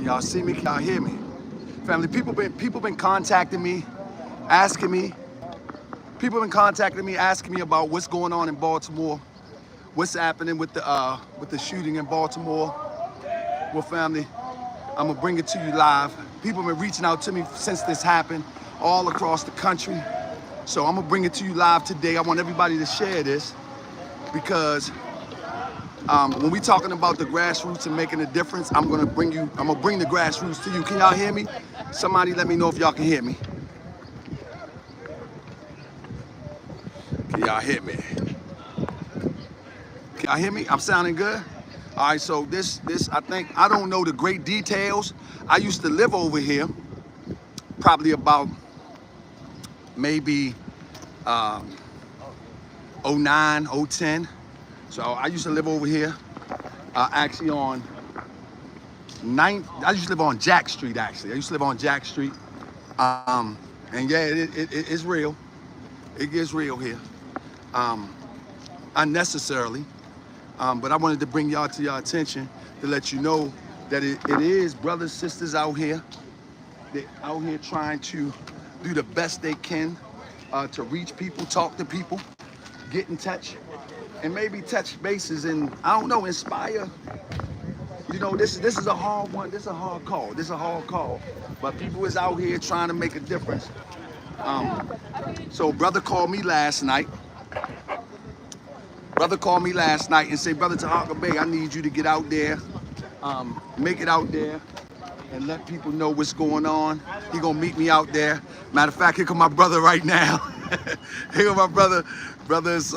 Can y'all see me? Can y'all hear me? Family, people been contacting me, asking me. People been contacting me, asking me about what's going on in Baltimore, what's happening with the shooting in Baltimore. Well, family, I'm gonna bring it to you live. People been reaching out to me since this happened, all across the country. So I'm gonna bring it to you live today. I want everybody to share this because when we talking about the grassroots and making a difference, I'm gonna bring the grassroots to you. Can y'all hear me? Somebody let me know if y'all can hear me. Can y'all hear me? Can y'all hear me? I'm sounding good? All right, so this, I don't know the great details. I used to live over here, probably about maybe 09, 010. So I used to live over here, actually on 9th. I used to live on Jack Street, actually. I used to live on Jack Street. And yeah, it's real. It gets real here, unnecessarily. But I wanted to bring y'all to your attention to let you know that it is brothers, sisters out here. They're out here trying to do the best they can to reach people, talk to people, get in touch, and maybe touch bases and, I don't know, inspire. You know, this is a hard one. This is a hard call. This is a hard call. But people is out here trying to make a difference. So brother called me last night. Brother called me last night and said, Brother Taharkabey, I need you to get out there, make it out there, and let people know what's going on. He gonna meet me out there. Matter of fact, here come my brother right now. Here come my brother. Brothers,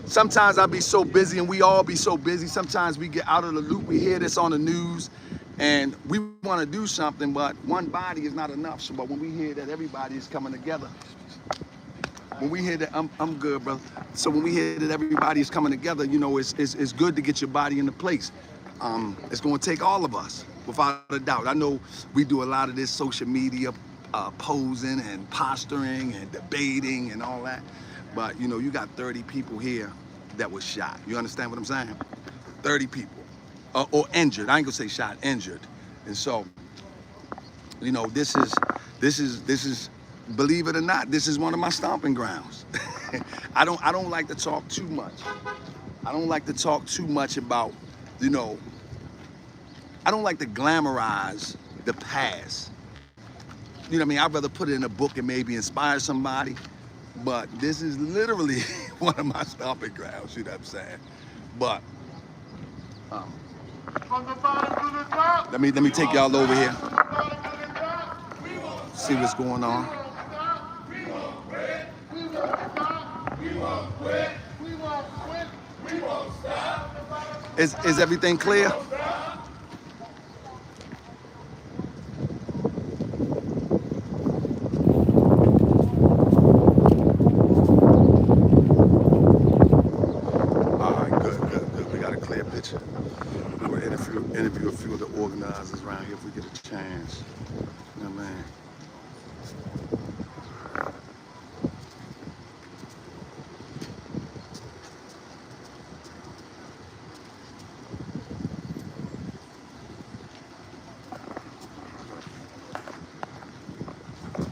sometimes I be so busy, and we all be so busy. Sometimes we get out of the loop. We hear this on the news, and we want to do something, but one body is not enough. So, but when we hear that everybody is coming together, when we hear that, I'm good, brother. So when we hear that everybody is coming together, you know, it's good to get your body into place. It's going to take all of us, without a doubt. I know we do a lot of this social media posing and posturing and debating and all that, but you know, you got 30 people here that was shot. You understand what I'm saying? 30 people, or injured. I ain't gonna say shot, injured. And so, you know, this is. Believe it or not, this is one of my stomping grounds. I don't like to talk too much. I don't like to talk too much about, you know, I don't like to glamorize the past. You know what I mean? I'd rather put it in a book and maybe inspire somebody. But this is literally one of my stomping grounds, you know what I'm saying? But let me take y'all over here. See what's going on. Is everything clear? Interview a few of the organizers around here if we get a chance. You know what I mean?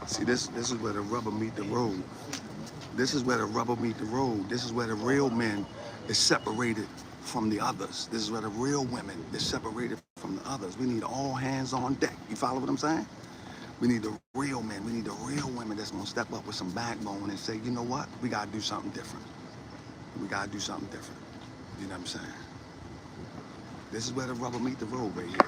See, this is where the rubber meet the road. This is where the rubber meet the road. This is where the real men is separated from the others. This is where the real women is separated from the others. We need all hands on deck. You follow what I'm saying? We need the real men. We need the real women that's gonna step up with some backbone and say, you know what? We gotta do something different. We gotta do something different. You know what I'm saying? This is where the rubber meet the road right here.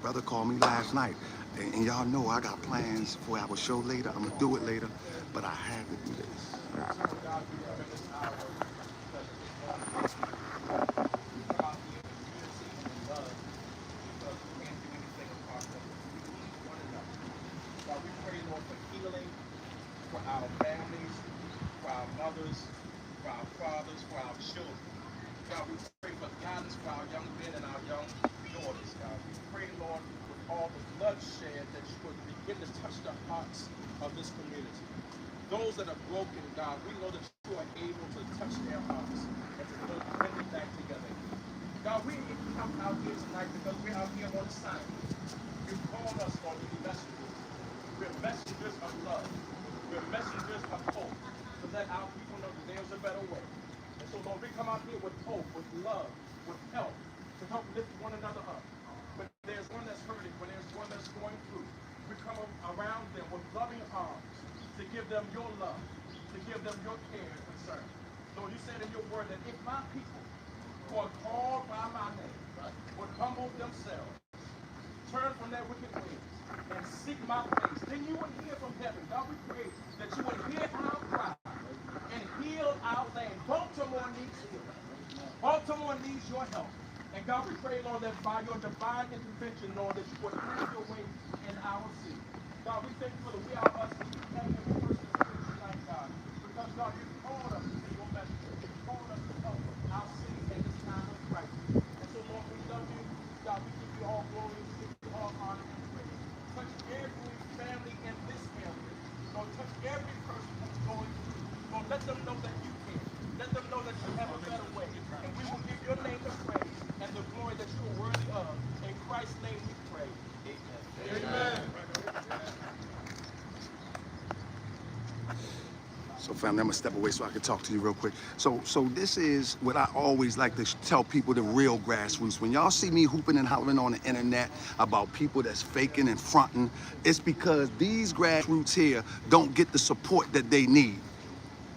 Brother called me last night, and y'all know I got plans for our show later. I'm gonna do it later, but I had to do this. For our families, for our mothers, for our fathers, for our children. God, we pray for guidance for our young men and our young daughters, God. We pray, Lord, with all the bloodshed that you would begin to touch the hearts of this community. Those that are broken, God, we know that you are able to touch their hearts and to bring them back together. God, we come out here tonight because we're out here on assignment. You've called us, Lord, to be messengers. We're messengers of love. We're messengers of hope to let our people know that there's a better way. And so, Lord, we come out here with hope, with love, with help, to help lift one another up. When there's one that's hurting, when there's one that's going through, we come around them with loving arms to give them your love, to give them your care and concern. Lord, you said in your word that if my people who are called by my name would humble themselves, turn from their wicked ways, and seek my face, then you would hear from heaven. God, we pray that you would hear our cry and heal our land. Baltimore needs healing. Baltimore needs your help. And God, we pray, Lord, that by your divine intervention, Lord, that you would have your way in our city. God, we thank you for the we are us. We thank every person here tonight, God. Because, God, you called us to be your messenger. You called us to help our city in this time of crisis. And so, Lord, we love you. God, we give you all glory. We give you all honor and praise. Touch every family in this area. Lord, touch every person who's going through. Lord, let them know that you can. Let them know that you have a better way. And we will give your name the praise and the glory that you are worthy of. In Christ's name we pray. Amen. Amen. So family, I'm gonna step away so I can talk to you real quick. So this is what I always like to tell people, the real grassroots. When y'all see me hooping and hollering on the internet about people that's faking and fronting, it's because these grassroots here don't get the support that they need.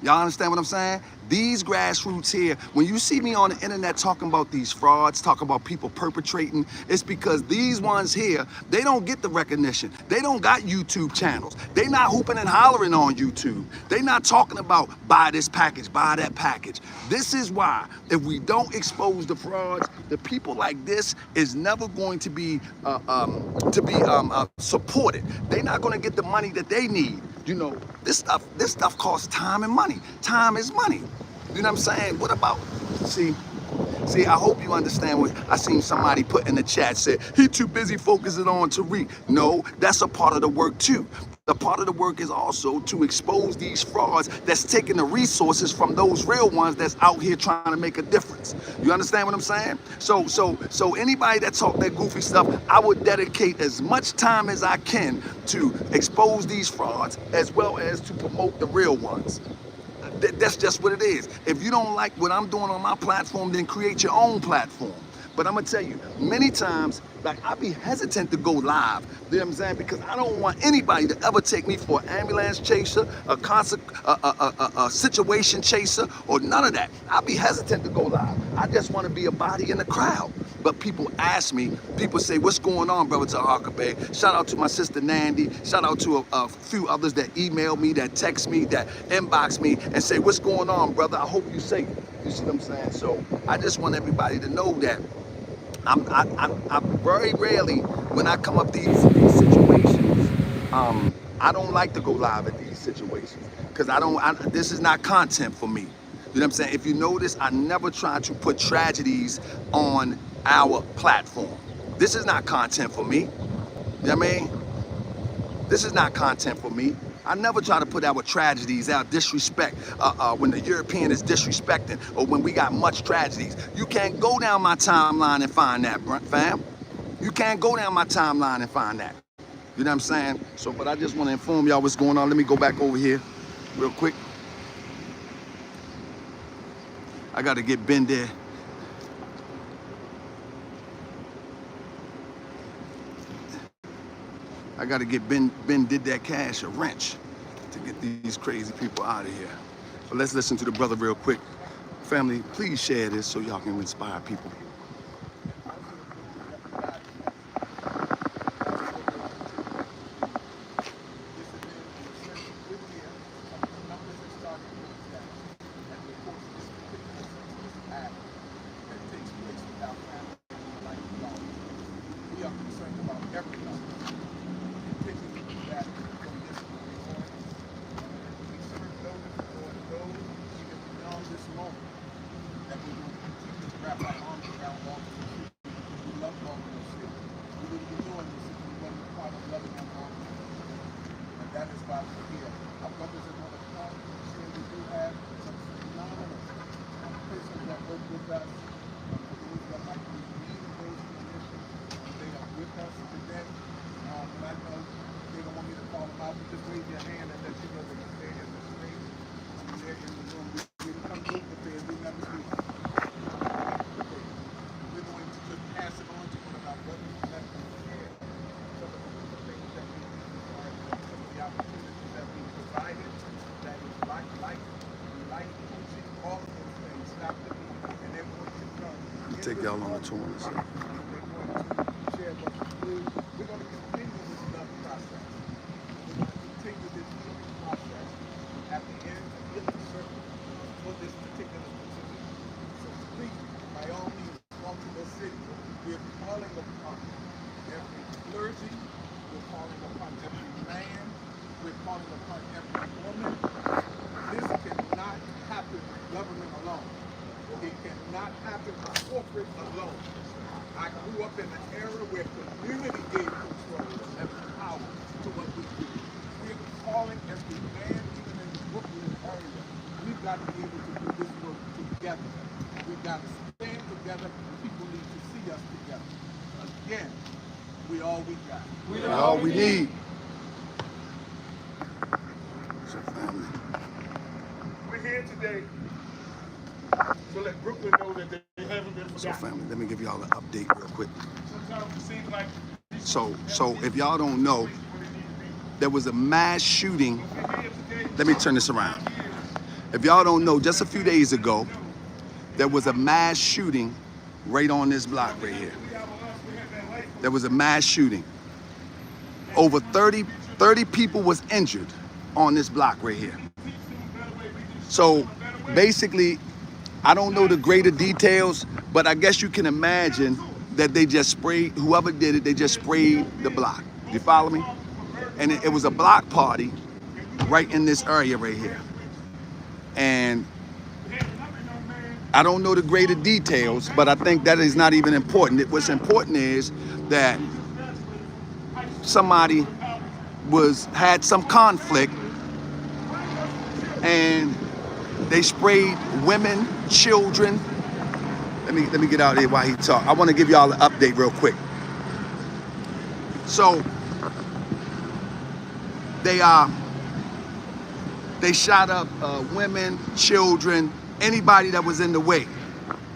Y'all understand what I'm saying? These grassroots here, when you see me on the internet talking about these frauds, talking about people perpetrating, it's because these ones here, they don't get the recognition. They don't got YouTube channels. They not hooping and hollering on YouTube. They not talking about buy this package, buy that package. This is why, if we don't expose the frauds, the people like this is never going to be supported. They're not going to get the money that they need. You know, this stuff costs time and money. Time is money. You know what I'm saying? What about, see, I hope you understand what I seen somebody put in the chat, said, he too busy focusing on Tariq. No, that's a part of the work too. The part of the work is also to expose these frauds that's taking the resources from those real ones that's out here trying to make a difference. You understand what I'm saying? So anybody that talk that goofy stuff, I would dedicate as much time as I can to expose these frauds as well as to promote the real ones. That's just what it is. If you don't like what I'm doing on my platform, then create your own platform. But I'm gonna tell you, many times, like, I be hesitant to go live. You know what I'm saying? Because I don't want anybody to ever take me for an ambulance chaser, a situation chaser, or none of that. I be hesitant to go live. I just want to be a body in the crowd. But people ask me, people say, what's going on, brother Taharkabey? Shout out to my sister Nandy. Shout out to a few others that email me, that text me, that inbox me, and say, what's going on, brother? I hope you safe. You see what I'm saying? So I just want everybody to know that I'm very rarely, when I come up these situations, I don't like to go live at these situations because this is not content for me. You know what I'm saying? If you notice, I never try to put tragedies on our platform. This is not content for me. You know what I mean? This is not content for me. I never try to put our tragedies, our disrespect, when the European is disrespecting or when we got much tragedies. You can't go down my timeline and find that, fam. You can't go down my timeline and find that. You know what I'm saying? So, but I just want to inform y'all what's going on. Let me go back over here real quick. I got to get Ben there. I got to get Ben did that cash a wrench to get these crazy people out of here. But let's listen to the brother real quick. Family, please share this so y'all can inspire people. This moment that we will keep this wrap our arms around take y'all on a tour and stuff. We're going to continue this love process. We're going to continue this healing process at the end of healing circle for this particular community. So please, by all means, Baltimore City, we're calling upon every clergy, we're calling upon every man, we're calling upon every woman. This cannot happen with government alone. It cannot happen with corporate alone. I grew up in an era where community gave control and power to what we do. We're calling every man, even in the Brooklyn area. We've got to be able to do this work together. We've got to stand together. People need to see us together. Again, we all we got. We all we need. So family. We're here today to let Brooklyn know that they haven't been So forgotten. family, let me give y'all an update real quick. Sometimes it seems like So if y'all don't know, there was a mass shooting. Let me turn this around. If y'all don't know, just a few days ago, there was a mass shooting right on this block right here. There was a mass shooting. Over 30 people was injured on this block right here. So basically, I don't know the greater details, but I guess you can imagine that they just sprayed, whoever did it, they just sprayed the block. You follow me? And it was a block party right in this area right here. And I don't know the greater details, but I think that is not even important. What's important is that somebody had some conflict and they sprayed women, children. Let me get out of here while he talk. I want to give y'all an update real quick. So they shot up women, children, anybody that was in the way.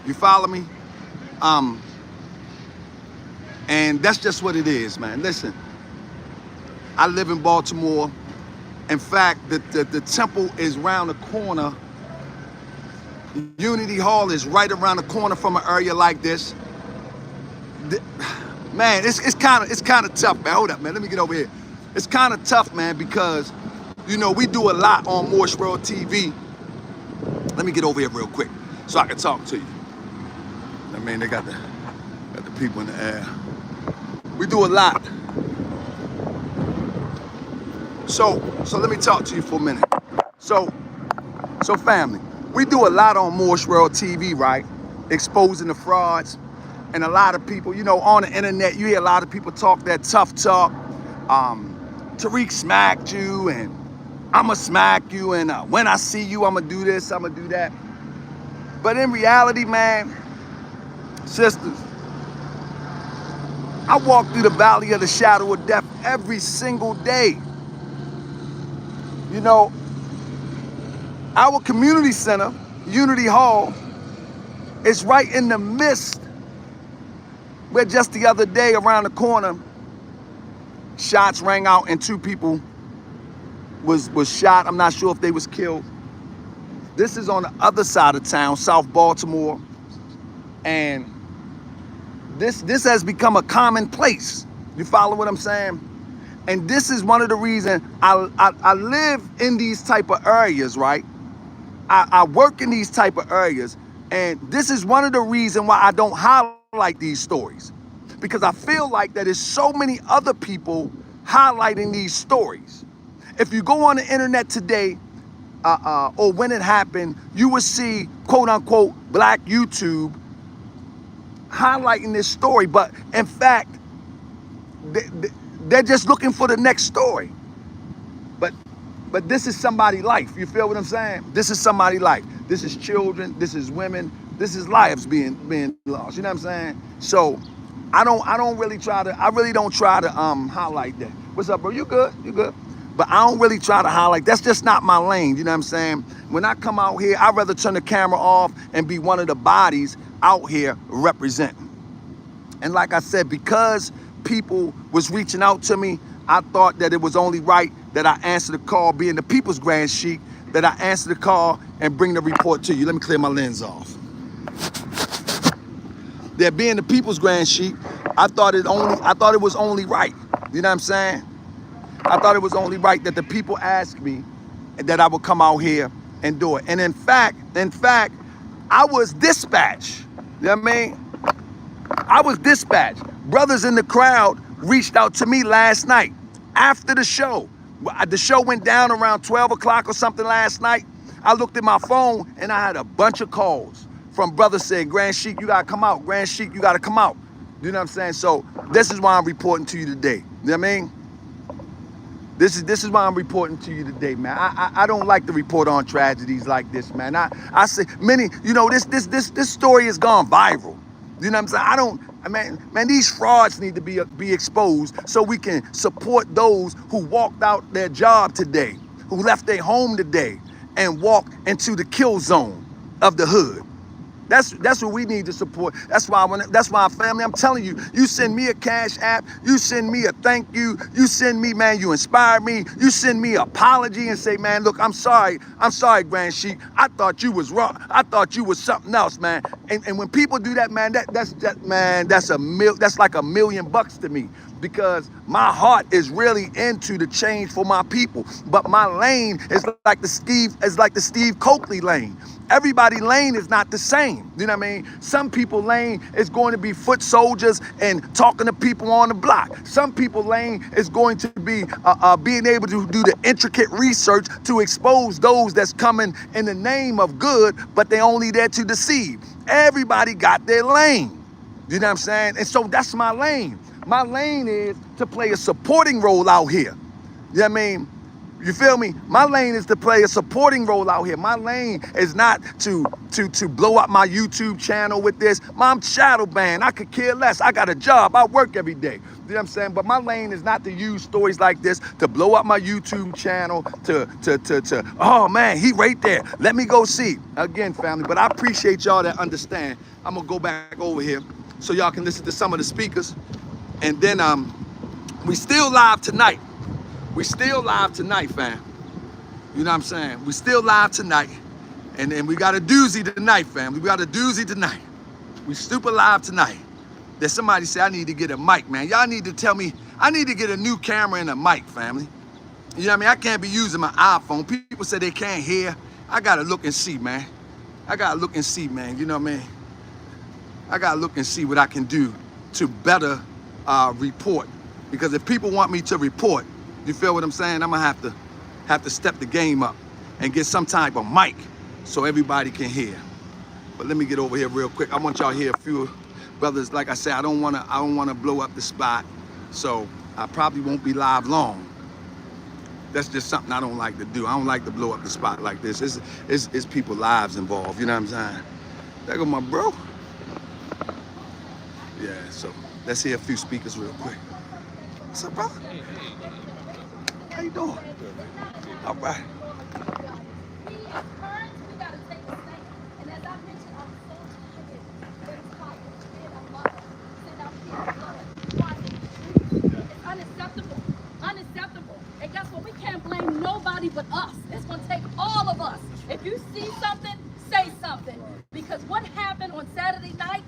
You follow me? And that's just what it is, man. Listen, I live in Baltimore. In fact, the temple is around the corner. Unity Hall is right around the corner from an area like this. Man, it's kind of tough, man. Hold up, man. Let me get over here. It's kind of tough, man, because you know we do a lot on Morse World TV. Let me get over here real quick so I can talk to you. I mean, they got the people in the air. We do a lot. So let me talk to you for a minute. So family, we do a lot on Morse World TV, right? Exposing the frauds. And a lot of people, you know, on the internet, you hear a lot of people talk that tough talk. Tariq smacked you, and I'ma smack you, and when I see you, I'ma do this, I'ma do that. But in reality, man, sisters, I walk through the valley of the shadow of death every single day. You know, our community center, Unity Hall, is right in the midst where just the other day around the corner, shots rang out and 2 people was shot. I'm not sure if they was killed. This is on the other side of town, South Baltimore. And this has become a commonplace. You follow what I'm saying? And this is one of the reasons I live in these type of areas, right? I work in these type of areas. And this is one of the reasons why I don't highlight these stories. Because I feel like that there's so many other people highlighting these stories. If you go on the internet today, or when it happened, you will see, quote unquote, black YouTube highlighting this story. But in fact, they're just looking for the next story. But this is somebody's life. You feel what I'm saying? This is somebody's life. This is children. This is women. This is lives being lost. You know what I'm saying? So I really don't try to highlight that. What's up, bro? You good? You good? But I don't really try to highlight. That's just not my lane. You know what I'm saying? When I come out here, I'd rather turn the camera off and be one of the bodies out here representing. And like I said, because people was reaching out to me, I thought that it was only right that I answer the call, being the people's grand sheik, that I answer the call and bring the report to you. Let me clear my lens off. There being the people's grand sheep, I thought it was only right. You know what I'm saying? I thought it was only right that the people asked me that I would come out here and do it. And in fact, I was dispatched. You know what I mean? I was dispatched. Brothers in the crowd reached out to me last night after the show. The show went down around 12 o'clock or something last night. I looked at my phone and I had a bunch of calls from brothers saying, Grand Sheik, you gotta come out. Grand Sheik, you gotta come out. You know what I'm saying? So this is why I'm reporting to you today. You know what I mean? This is why I'm reporting to you today, man. I don't like to report on tragedies like this, man. I say many, you know, this story has gone viral. You know what I'm saying? Man, these frauds need to be exposed so we can support those who walked out their job today, who left their home today and walked into the kill zone of the hood. That's what we need to support. That's why family, I'm telling you, you send me a cash app, you send me a thank you, you send me, man, you inspire me, you send me an apology and say, man, look, I'm sorry, Grand Sheik. I thought you was wrong. I thought you was something else, man. And when people do that, man, that's like $1 million to me. Because my heart is really into the change for my people, but my lane is like the Steve Coakley lane. Everybody lane is not the same. You know what I mean? Some people lane is going to be foot soldiers and talking to people on the block. Some people lane is going to be being able to do the intricate research to expose those that's coming in the name of good, but they only there to deceive. Everybody got their lane. You know what I'm saying? And so that's my lane. My lane is to play a supporting role out here. You know what I mean? You feel me? My lane is to play a supporting role out here. My lane is not to blow up my YouTube channel with this. I'm shadow banned. I could care less. I got a job. I work every day. You know what I'm saying? But my lane is not to use stories like this to blow up my YouTube channel, oh man, he right there. Let me go see. Again, family, but I appreciate y'all that understand. I'm gonna go back over here so y'all can listen to some of the speakers. And then we still live tonight. We still live tonight, fam. You know what I'm saying? We still live tonight. And then we got a doozy tonight, fam. We got a doozy tonight. We super live tonight. There's somebody say I need to get a mic, man. Y'all need to tell me I need to get a new camera and a mic, family. You know what I mean? I can't be using my iPhone. People say they can't hear. I gotta look and see, man. I gotta look and see, man. You know what I mean? I gotta look and see what I can do to better report. Because if people want me to report, you feel what I'm saying? I'm gonna have to step the game up and get some type of mic so everybody can hear. But let me get over here real quick. I want y'all to hear a few brothers. Like I said, I don't wanna blow up the spot, so I probably won't be live long. That's just something I don't like to do. I don't like to blow up the spot like this. It's people's lives involved. You know what I'm saying? There go my bro. Yeah. So let's hear a few speakers real quick. What's up, brother? How you doing? All right. Unacceptable. And guess what? We can't blame nobody but us. It's going to take all of us. If you see something, say something. Because what happened on Saturday night,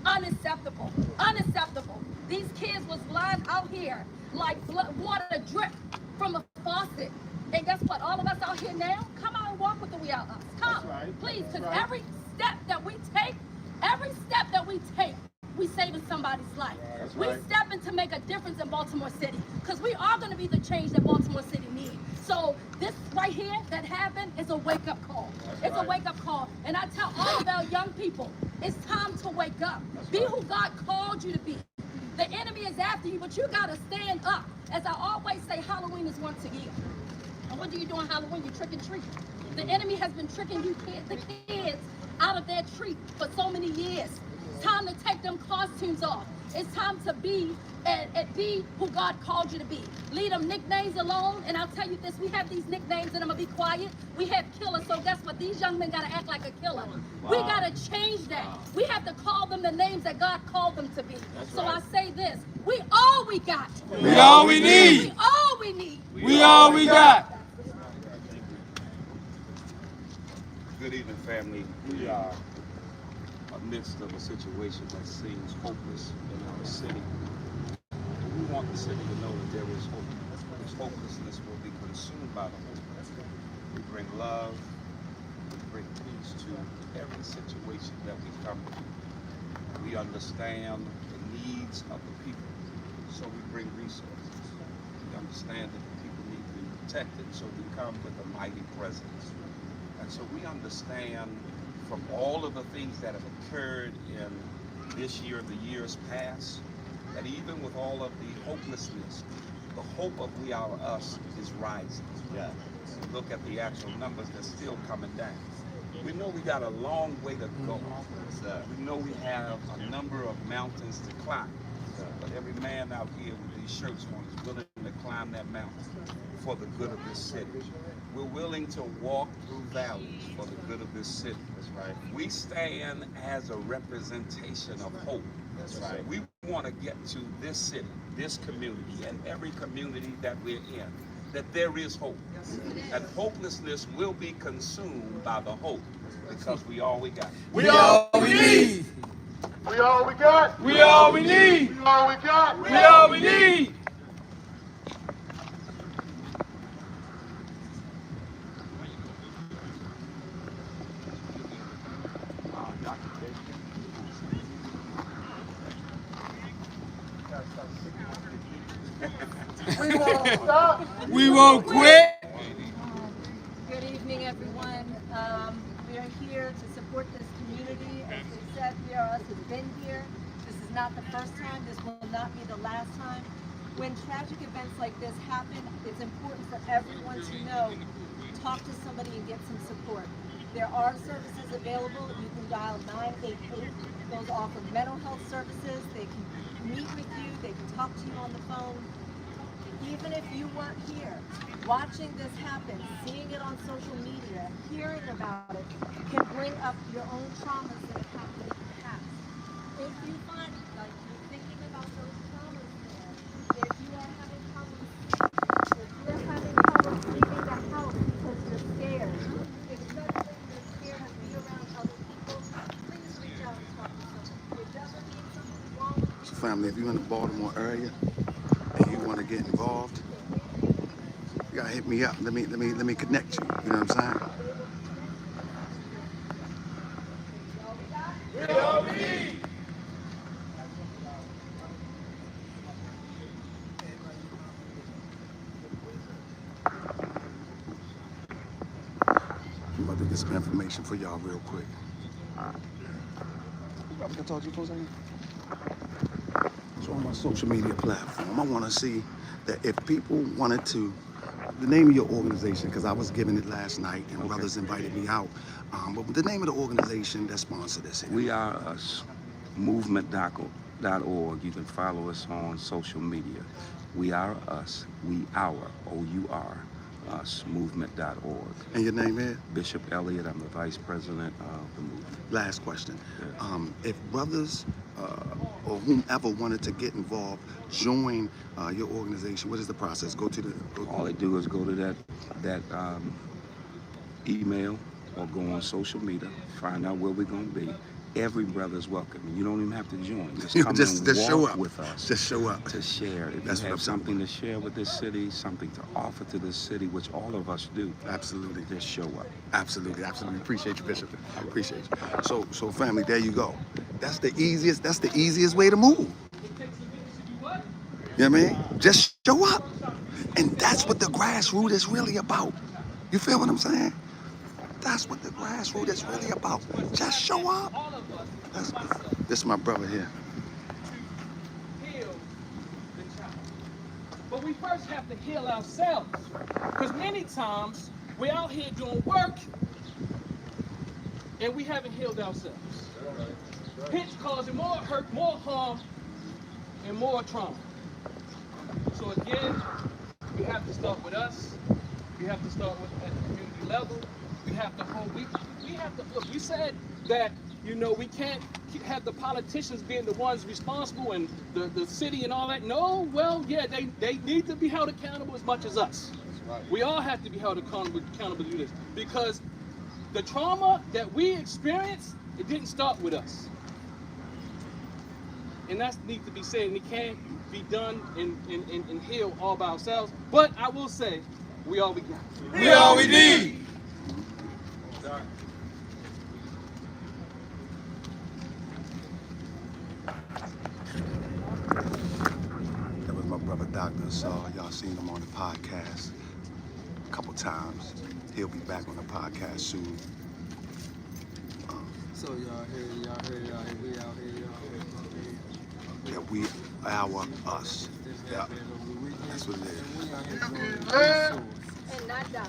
unacceptable. Unacceptable. These kids was blind out here like water drip from a faucet. And guess what? All of us out here now, come out and walk with the we out us. Come, right. Please, because every step that we take, we saving somebody's life. We stepping to make a difference in Baltimore City, because we are going to be the change that Baltimore City needs. So this right here that happened is a wake-up call. It's a wake-up call. And I tell all of our young people, it's time to wake up. Be who God called you to be. The enemy is after you, but you got to stand up. As I always say, Halloween is once a year. And what do you do on Halloween? You trick and treat. The enemy has been tricking you the kids out of their treat for so many years. It's time to take them costumes off. It's time to be who God called you to be. Leave them nicknames alone. And I'll tell you this, we have these nicknames and I'm going to be quiet. We have killers, so guess what? These young men got to act like a killer. Wow. We got to change that. Wow. We have to call them the names that God called them to be. That's so right. I say this, we all we got. We all we need. We all we need. We all we got. Good evening, family. We are midst of a situation that seems hopeless in our city. We want the city to know that there is hope. This hopelessness will be consumed by the hope. We bring love, we bring peace to every situation that we come to. We understand the needs of the people, so we bring resources. We understand that the people need to be protected, so we come with a mighty presence. And so we understand from all of the things that have occurred in this year, the years past, that even with all of the hopelessness, the hope of We Are Us is rising. Yeah. Look at the actual numbers, they're still coming down. We know we got a long way to go. We know we have a number of mountains to climb. But every man out here with these shirts on is willing to climb that mountain for the good of this city. We're willing to walk through valleys for the good of this city. That's right. We stand as a representation of hope. That's right. We want to get to this city, this community, and every community that we're in, that there is hope. And hopelessness will be consumed by the hope, because we all we got. We all we need. We all we got. We all we need. We all we got. We all we need. We won't stop. We won't quit. Good evening, everyone. We are here to support this community. As they said, We Are Us has been here. This is not the first time. This will not be the last time. When tragic events like this happen, it's important for everyone to know, talk to somebody and get some support. There are services available. You can dial 988. Those offer mental health services. They can meet with you. They can talk to you on the phone. Even if you weren't here, watching this happen, seeing it on social media, hearing about it, can bring up your own traumas that have happened in the past. If you find, like, you're thinking about those traumas there, if you are having problems sleeping, if you're having problems leaving the house because you're scared, especially if you're scared to be around other people, please reach out and talk to someone. It doesn't mean something's wrong with you. So family, if you're in the Baltimore area and you want to get involved, you gotta hit me up. Let me connect you. You know what I'm saying? We all we need. I'm about to get some information for y'all real quick. Can I talk to you for a second? So on my social media platform, I want to see that if people wanted to, the name of your organization, because I was given it last night and brothers invited me out, but the name of the organization that sponsored this. We Are Us, movement.org. You can follow us on social media. We Are Us, We Our, O-U-R, Us, movement.org. And your name is? Bishop Elliott, I'm the vice president of the movement. Last question. Yeah. If brothers or whomever wanted to get involved, join your organization, what is the process? All they do is go to that email or go on social media, find out where we're going to be. Every brother is welcome. You don't even have to join. Just come just and show walk up with us. Just show up. To share. If That's you what have I'm something to share with this city, something to offer to this city, which all of us do. Absolutely. Just show up. Absolutely. Appreciate you, Bishop. I appreciate you. So family, there you go. That's the easiest way to move. You know what I mean? Just show up. And that's what the grassroots is really about. You feel what I'm saying? That's what the grassroots is really about. Just show up. This is my brother here. Heal the child. But we first have to heal ourselves. Because many times we're out here doing work and we haven't healed ourselves. Hence causing more hurt, more harm, and more trauma. So again, we have to start with us. We have to start with at the community level. We have to hold. We have to look. We said that, you know, we can't have the politicians being the ones responsible and the city and all that. No, well, yeah, they need to be held accountable as much as us. Right. We all have to be held accountable to do this, because the trauma that we experience It didn't start with us. And that needs to be said, and it can't be done and healed all by ourselves. But I will say, we all we got. We all we need. That was my brother, Dr. Saul. Y'all seen him on the podcast a couple times. He'll be back on the podcast soon. So y'all hear, we out here, y'all Yeah, we, our, us. Yeah, that's what it is. You can live And not die.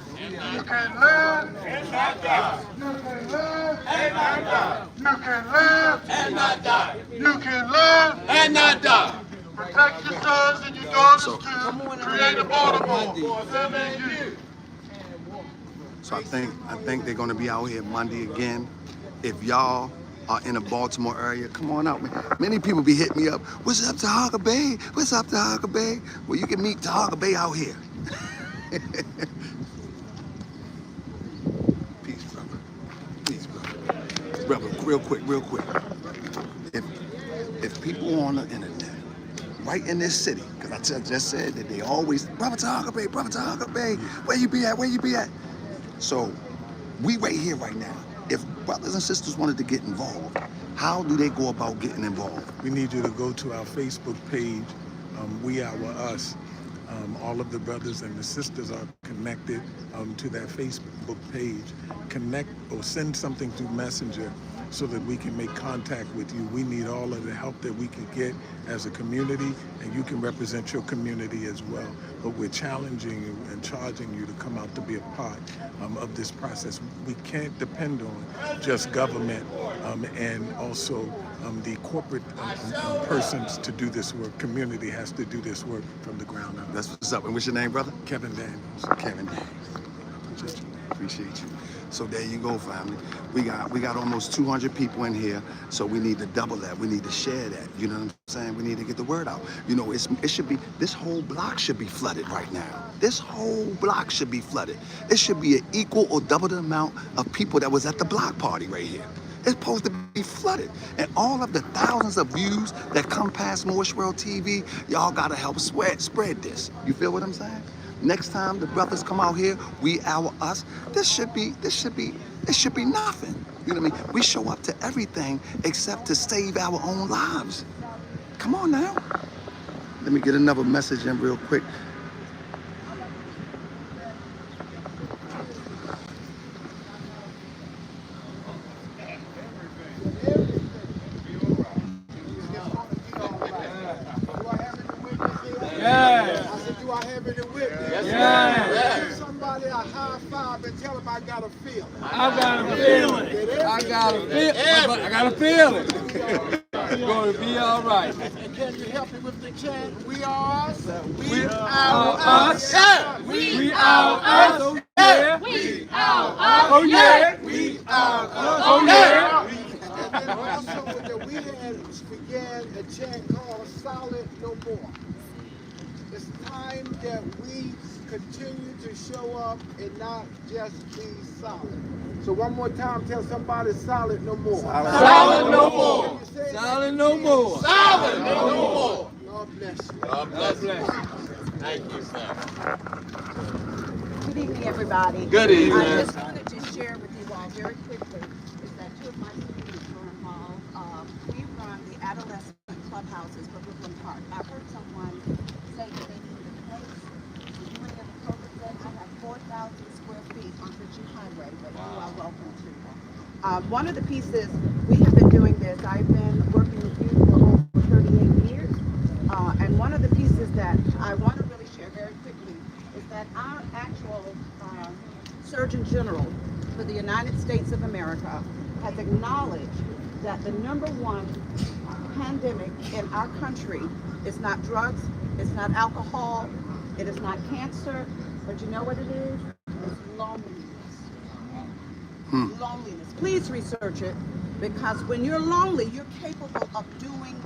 You can live And not die. You can live And not die. You can live And not die. You can live And not die. Protect your sons and your daughters So- to create a Baltimore for them and you. So I think they're gonna be out here Monday again. If y'all are in the Baltimore area, come on out, man. Many people be hitting me up. What's up, Taharkabey? What's up, Taharkabey? Well, you can meet Taharkabey out here. Peace, brother. Peace, brother. Brother, real quick. If people on the internet, right in this city, because I just said that they always, brother Taharkabey, where you be at? So we right here right now. If brothers and sisters wanted to get involved, how do they go about getting involved? We need you to go to our Facebook page, We Our Us. All of the brothers and the sisters are connected to that Facebook page. Connect or send something through Messenger so that we can make contact with you. We need all of the help that we can get as a community, and you can represent your community as well. But we're challenging you and charging you to come out to be a part of this process. We can't depend on just government and also the corporate persons to do this work. Community has to do this work from the ground up. That's what's up. And what's your name, brother? Kevin Daniels. Kevin Daniels. Appreciate you. So there you go, family. We got almost 200 people in here, so we need to double that. We need to share that. You know what I'm saying? We need to get the word out. You know, it should be, this whole block should be flooded right now. This whole block should be flooded. It should be an equal or double the amount of people that was at the block party right here. It's supposed to be flooded. And all of the thousands of views that come past Moorish World TV, y'all gotta help spread this. You feel what I'm saying? Next time the brothers come out here, we, our, us, it should be nothing. You know what I mean? We show up to everything except to save our own lives. Come on now. Let me get another message in real quick. Yeah. I said, do I have any witness? Yeah. Give somebody a high five and tell them I got a feeling. I got a feeling. I got a feeling. I got a feeling. It's going to be all right. And can you help me with the chant? We are us. We are us. We are us. Oh yeah. We out us. Oh yeah. We are us. Oh yeah. And then also with the we had began a chant called Solid No More. It's time that we continue to show up and not just be solid. So one more time, tell somebody solid no more. Solid no more. Can you say it Solid like no you more. Solid no more. God bless you. God bless you. Thank you, sir. Good evening, everybody. Good evening. I just wanted to share with you all very quickly is that two of my students were involved. We run the adolescent clubhouses for Brooklyn Park. I heard someone say that they needed a place. If you any of the programs that I have 4,000 square feet on Richie Highway that you are welcome to. One of the pieces, we have been doing this. I've been working with you for over 38 years. And one of the pieces that I want to really share very quickly is that our actual Surgeon General for the United States of America has acknowledged that the #1 pandemic in our country is not drugs, it's not alcohol, it is not cancer, but you know what it is? It's loneliness. Loneliness. Please research it, because when you're lonely, you're capable of doing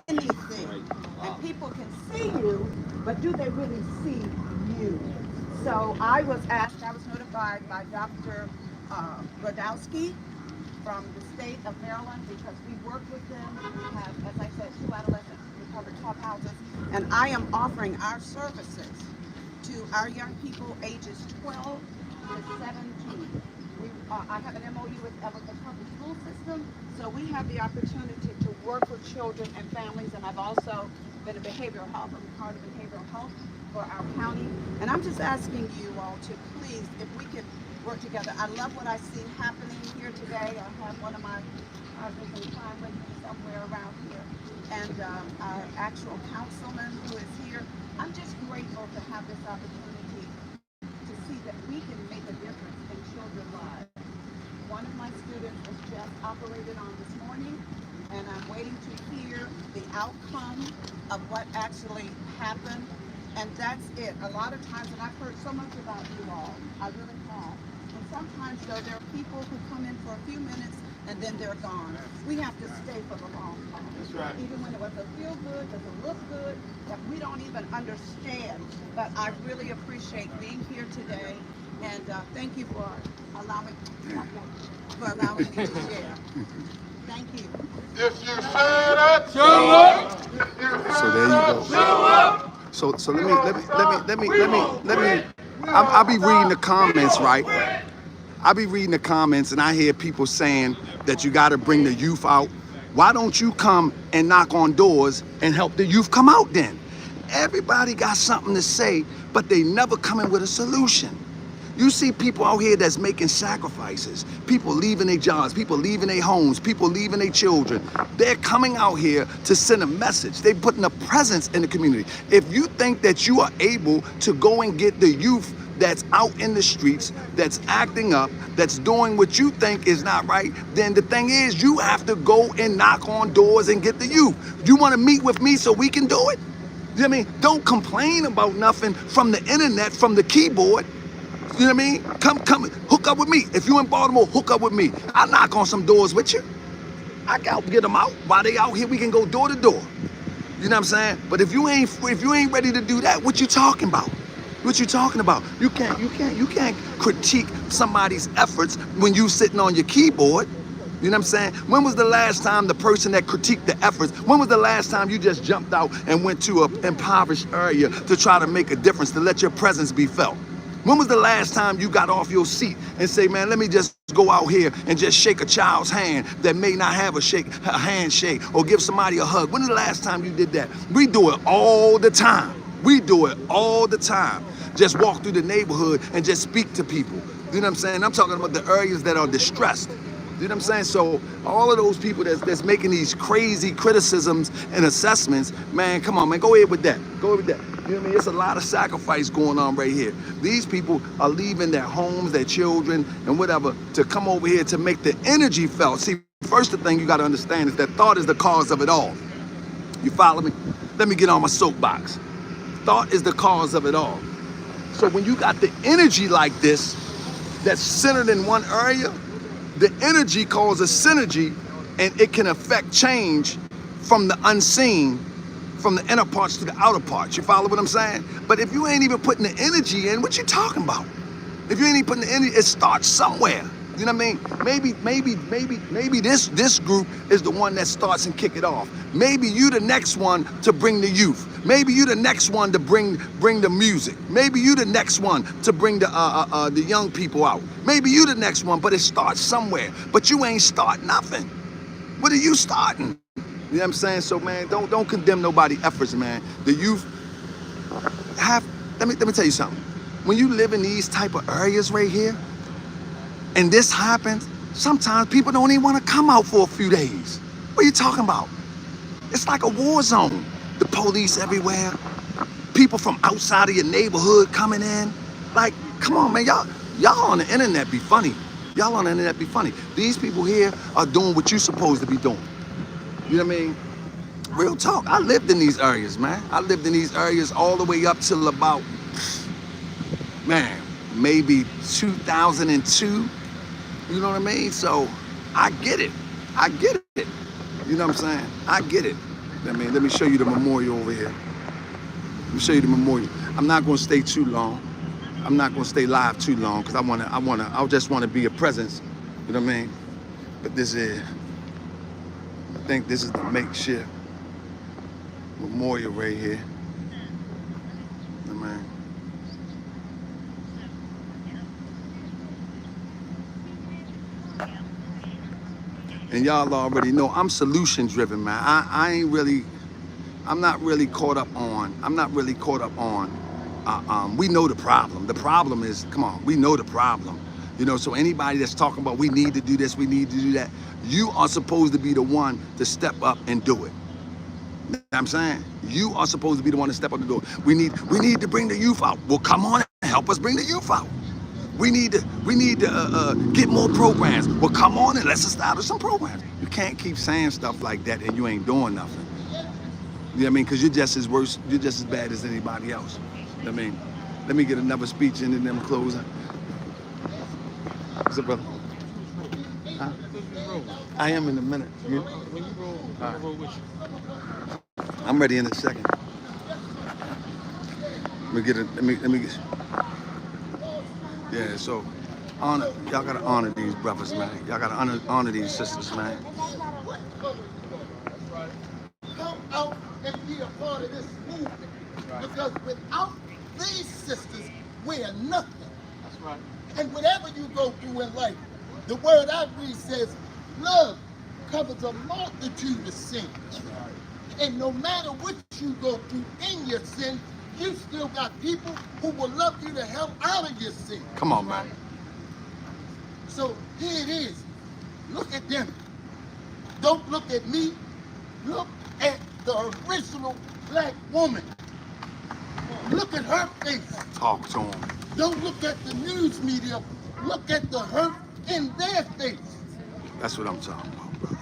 anything. And people can see you, but do they really see you? So I was notified by Dr. Brodowski from the state of Maryland because we work with them. We have, as I said, 2 adolescent recovered talk houses. And I am offering our services to our young people ages 12 to 17. I have an MOU with the public school system, so we have the opportunity to work with children and families, and I've also been a behavioral health, I'm part of behavioral health for our county, and I'm just asking you all to please, if we can work together. I love what I see happening here today. I have one of my husbands in crime with me somewhere around here, and our actual councilman who is here. I'm just grateful to have this opportunity to see that we can make a difference in children's lives. One of my students was just operated on this morning, and I'm waiting to hear the outcome of what actually happened, and that's it. A lot of times, and I've heard so much about you all, I really have, and sometimes though there are people who come in for a few minutes and then they're gone. We have to stay for the long haul. That's right. Even when it doesn't feel good, doesn't look good, that we don't even understand. But I really appreciate being here today, and thank you for allowing me to share. Thank you. If you said it, show up. So there you go. Show up. So let me. I'll be reading the comments, right? I be reading the comments and I hear people saying that you got to bring the youth out. Why don't you come and knock on doors and help the youth come out then? Everybody got something to say, but they never come in with a solution. You see people out here that's making sacrifices, people leaving their jobs, people leaving their homes, people leaving their children. They're coming out here to send a message. They're putting a presence in the community. If you think that you are able to go and get the youth that's out in the streets, that's acting up, that's doing what you think is not right, then the thing is you have to go and knock on doors and get the youth. You want to meet with me so we can do it? You know what I mean? Don't complain about nothing from the internet, from the keyboard. You know what I mean? Come, hook up with me. If you in Baltimore, hook up with me. I'll knock on some doors with you. I can get them out. While they out here, we can go door to door. You know what I'm saying? But if you ain't ready to do that, what you talking about? What you talking about? You can't critique somebody's efforts when you sitting on your keyboard. You know what I'm saying? When was the last time the person that critiqued the efforts, when was the last time you just jumped out and went to an impoverished area to try to make a difference, to let your presence be felt? When was the last time you got off your seat and say, man, let me just go out here and just shake a child's hand that may not have a handshake, or give somebody a hug? When was the last time you did that? We do it all the time. We do it all the time. Just walk through the neighborhood and just speak to people. You know what I'm saying? I'm talking about the areas that are distressed. You know what I'm saying? So all of those people that's making these crazy criticisms and assessments, man, come on, man, go ahead with that. Go ahead with that. You know what I mean? It's a lot of sacrifice going on right here. These people are leaving their homes, their children, and whatever, to come over here to make the energy felt. See, first the thing you got to understand is that thought is the cause of it all. You follow me? Let me get on my soapbox. Thought is the cause of it all. So when you got the energy like this, that's centered in one area, the energy causes synergy, and it can affect change from the unseen, from the inner parts to the outer parts. You follow what I'm saying? But if you ain't even putting the energy in, what you talking about? If you ain't even putting the energy, it starts somewhere. You know what I mean? Maybe this group is the one that starts and kick it off. Maybe you the next one to bring the youth. Maybe you the next one to bring the music. Maybe you the next one to bring the young people out. Maybe you the next one, but it starts somewhere. But you ain't start nothing. What are you starting? You know what I'm saying? So man, don't condemn nobody's efforts, man. The youth let me tell you something. When you live in these type of areas right here, and this happens, sometimes people don't even want to come out for a few days. What are you talking about? It's like a war zone. The police everywhere. People from outside of your neighborhood coming in. Like, come on, man, y'all on the internet be funny. Y'all on the internet be funny. These people here are doing what you supposed to be doing. You know what I mean? Real talk. I lived in these areas, man. I lived in these areas all the way up till about, man, maybe 2002. You know what I mean? So I get it. I get it. You know what I'm saying? I get it. I mean, let me show you the memorial over here. Let me show you the memorial. I'm not going to stay too long. I'm not going to stay live too long because I just want to be a presence. You know what I mean? But this is, I think this is the makeshift memorial right here. Man. And y'all already know I'm solution driven, man. I'm not really caught up on, we know the problem. The problem is, come on, we know the problem. You know, so anybody that's talking about we need to do this, we need to do that, you are supposed to be the one to step up and do it. You know what I'm saying? You are supposed to be the one to step up and do it. We need to bring the youth out. Well, come on and help us bring the youth out. We need to get more programs. Well, come on and let's establish some programs. You can't keep saying stuff like that and you ain't doing nothing. You know what I mean? Because you're just as worse, you're just as bad as anybody else. You know what I mean? Let me get another speech in and then I'm closing. What's up, brother? Huh? I am in a minute. You? I'm ready in a second. Let me get. Yeah, so honor, y'all gotta honor these brothers, man. Y'all gotta honor these sisters, man. Come out and be a part of this movement. Because without these sisters, we are nothing. That's right. And whatever you go through in life, the word I read says, love covers a multitude of sins. And no matter what you go through in your sin, you still got people who will love you the hell out of your sin. Come on, man. So here it is. Look at them. Don't look at me. Look at the original black woman. Look at her face. Talk to them. Don't look at the news media. Look at the hurt in their face. That's what I'm talking about, brother.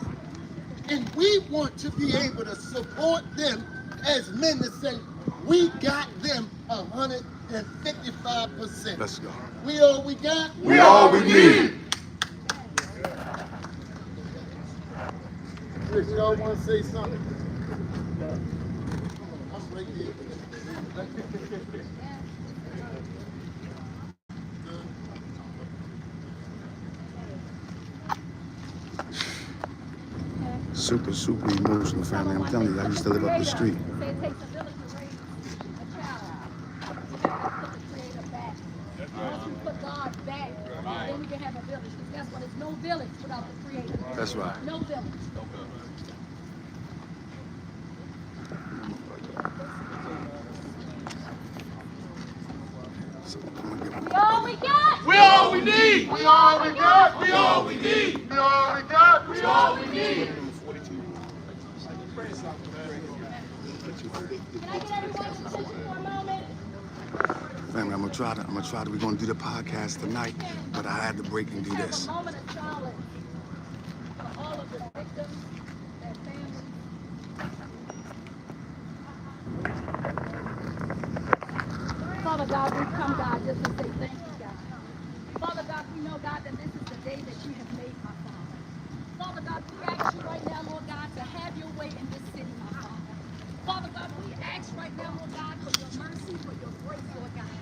And we want to be able to support them as men to say, we got them 155%. Let's go. We all we got? We all we need. Chris, y'all want to say something? I'm right here. Super emotional family. I'm telling you, I used to live up the street. It takes a village to raise a child. Put the Creator back. Once you put God back, then we can have a village. Because guess what? There's no village without the Creator. That's right. No village. So I'm gonna give them. We all we got. We all we need. We all we got. We all we need. We all we got. We all we need. Can I get everyone's attention for a moment? Family, I'm gonna try to. We're gonna do the podcast tonight, but I had to break and do Have this. a moment of silence for all of the victims, their families. Father God, we come, God, just to say thank you, God. Father God, we know, God, that this is the day that you have made, my Father. Father God, we ask you right now, Lord God, to have your way in this city, my Father. Father God, we ask right now, Lord God, for your mercy, for your grace, Lord God.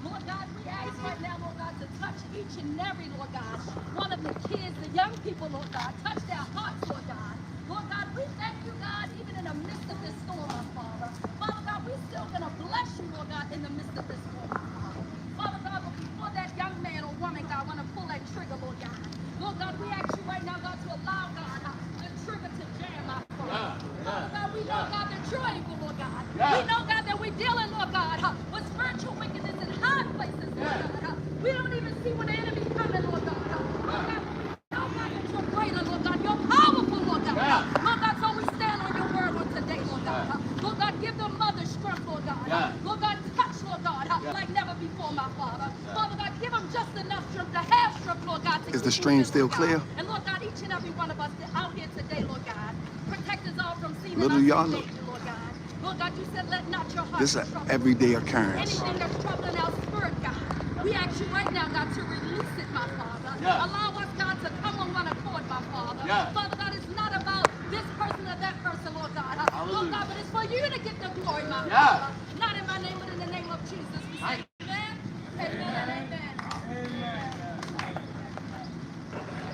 Lord God, we ask right now, Lord God, to touch each and every, Lord God, one of the kids, the young people, Lord God, touch their hearts, Lord God. Lord God, we thank you, God, even in the midst of this storm, my Father. Father God, we're still going to bless you, Lord God, in the midst of this storm, my Father. Father God, but before that young man or woman, God, want to pull that trigger, Lord God. Lord God, we ask you right now, God, to allow, God, the trigger to jam, my Father. Father God, we know, God, that you're able, Lord God. We know, God, that we're dealing, Lord God, with spiritual wickedness in high places, Lord God. We don't even see when the enemy's coming, Lord God. Lord God, we know, God, that you're greater, Lord God. You're powerful, Lord God. Lord God, so we stand on your word on today, Lord God. Lord God, give the mother strength, Lord God. Lord God, touch, Lord God, like never before, my Father. Father God, give them just enough strength to have strength, Lord God. Is the stream still clear? And Lord God, each and every one of us out here today, Lord God, protect us all from seen and Little y'all unseen know. danger, Lord God. Lord God, you said, let not your heart This be is an troubled. everyday occurrence. Anything that's troubling our spirit, God, we ask you right now, God, to release it, my Father. Allow us, God, to come on one accord, my Father. Father God, it's not about this person or that person, Lord God. Lord God, but it's for you to get the glory, my Father. Not in my name, but in the name of Jesus. We say amen, amen, and amen.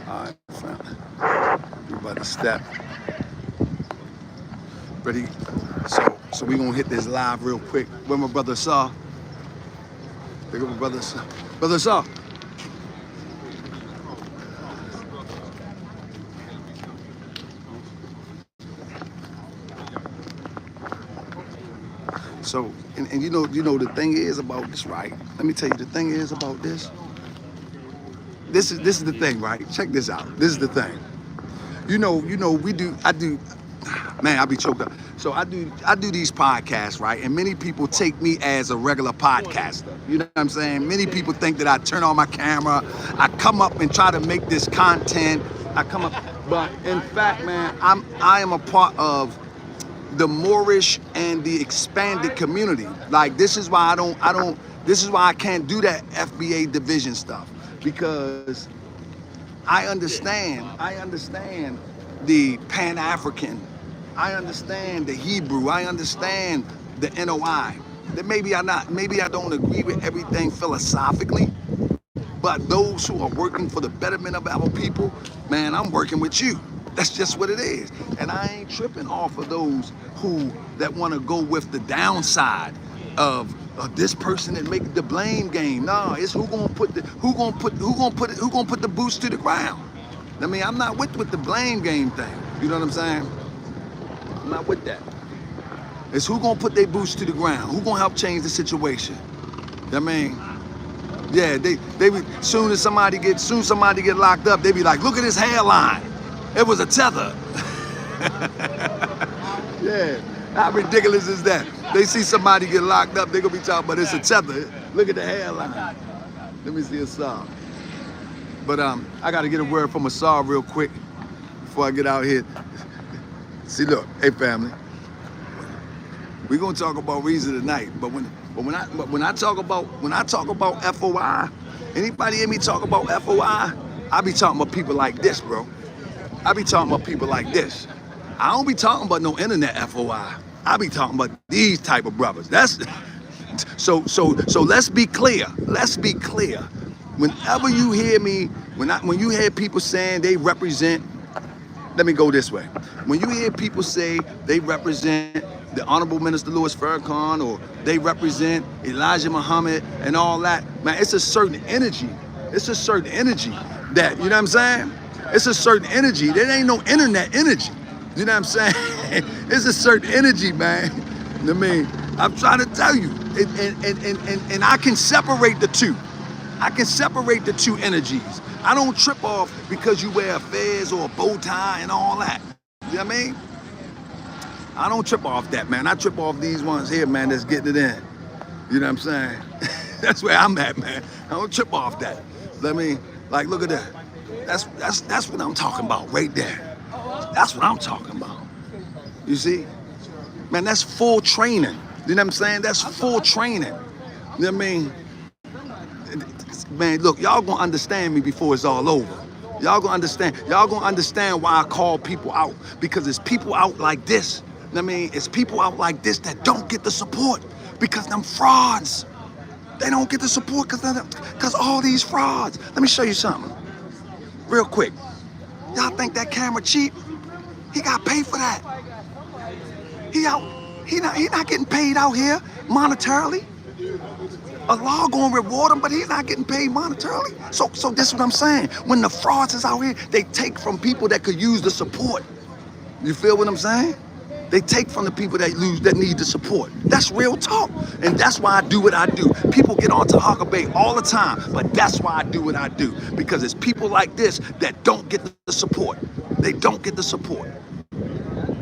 All right, family. step. Ready? So we gonna hit this live real quick. Where my brother Saw? There go my brother Saw. Brother Saw. So, and you know the thing is about this, right? Let me tell you, the thing is about this. This is the thing, right? Check this out. This is the thing. You know, I do, man, I'll be choked up. So I do these podcasts, right? And many people take me as a regular podcaster. You know what I'm saying? Many people think that I turn on my camera, I come up and try to make this content. But in fact, man, I am a part of the Moorish and the expanded community. Like, this is why this is why I can't do that FBA division stuff, because I understand the Pan-African, I understand the Hebrew, I understand the NOI. That maybe I don't agree with everything philosophically, but those who are working for the betterment of our people, man, I'm working with you. That's just what it is. And I ain't tripping off of those that want to go with the downside of this person that make the blame game. No, it's who gonna put the boots to the ground. I mean, I'm not with the blame game thing. You know what I'm saying? I'm not with that. It's who gonna put their boots to the ground. Who gonna help change the situation? I mean, yeah, they soon somebody get locked up, they be like, look at his hairline. It was a tether. Yeah, how ridiculous is that? They see somebody get locked up, they gonna be talking about it's a tether. Look at the hairline. Let me see a song. But I gotta get a word from Asar real quick before I get out here. See, look, hey family, we're gonna talk about reason tonight. But when I talk about FOI, anybody hear me talk about FOI? I be talking about people like this, bro. I be talking about people like this. I don't be talking about no internet FOI. I be talking about these type of brothers. That's so let's be clear. Let's be clear. Whenever you hear me, when you hear people saying they represent, let me go this way. When you hear people say they represent the Honorable Minister Louis Farrakhan, or they represent Elijah Muhammad and all that, man, it's a certain energy. It's a certain energy that, you know what I'm saying? It's a certain energy. There ain't no internet energy. You know what I'm saying? It's a certain energy, man. I mean, I'm trying to tell you. And I can separate the two. I can separate the two energies. I don't trip off because you wear a fez or a bow tie and all that. You know what I mean? I don't trip off that, man. I trip off these ones here, man, that's getting it in. You know what I'm saying? That's where I'm at, man. I don't trip off that. I mean, like, look at that. That's what I'm talking about right there. That's what I'm talking about. You see? Man, that's full training. You know what I'm saying? That's full training. You know what I mean? Man, look, y'all gonna understand me before it's all over. Y'all gonna understand why I call people out. Because it's people out like this. You know what I mean? It's people out like this that don't get the support. Because them frauds. They don't get the support because all these frauds. Let me show you something. Real quick. Y'all think that camera cheap? He got paid for that. He not getting paid out here monetarily. Allah gonna reward him, but he's not getting paid monetarily. So this is what I'm saying. When the frauds is out here, they take from people that could use the support. You feel what I'm saying? They take from the people that need the support. That's real talk. And that's why I do what I do. People get on Taharkabey all the time, but that's why I do what I do. Because it's people like this that don't get the support. They don't get the support.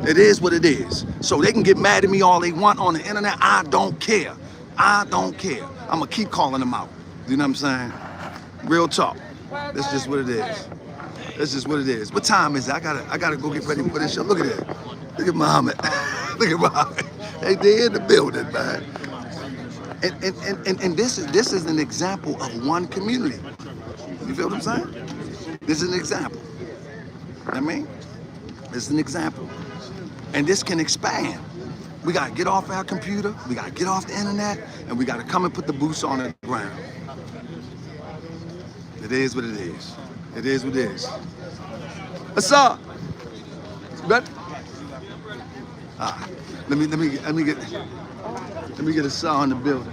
It is what it is. So they can get mad at me all they want on the internet. I don't care. I don't care. I'm gonna keep calling them out. You know what I'm saying? Real talk. That's just what it is. That's just what it is. What time is it? I gotta go get ready for this show. Look at that. Look at Muhammad. Look at Muhammad. They in the building, man. And this is an example of one community. You feel what I'm saying? This is an example. You know what I mean? This is an example. And this can expand. We gotta get off our computer, we gotta get off the internet, and we gotta come and put the boots on the ground. It is what it is. It is what it is. What's up? Ready? Let me get a saw in the building.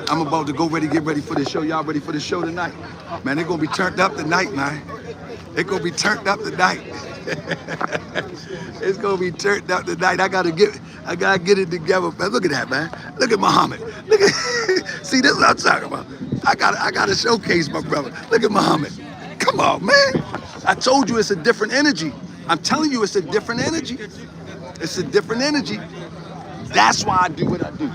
I'm about to get ready for the show. Y'all ready for the show tonight? Man, they're gonna be turned up tonight, man. They're gonna be turned up tonight. It's gonna be turned up tonight. I gotta get it together, man. Look at that, man. Look at Muhammad. Look at see, this is what I'm talking about. I gotta showcase my brother. Look at Muhammad. Come on, man. I told you it's a different energy. I'm telling you it's a different energy. It's a different energy. That's why I do what I do.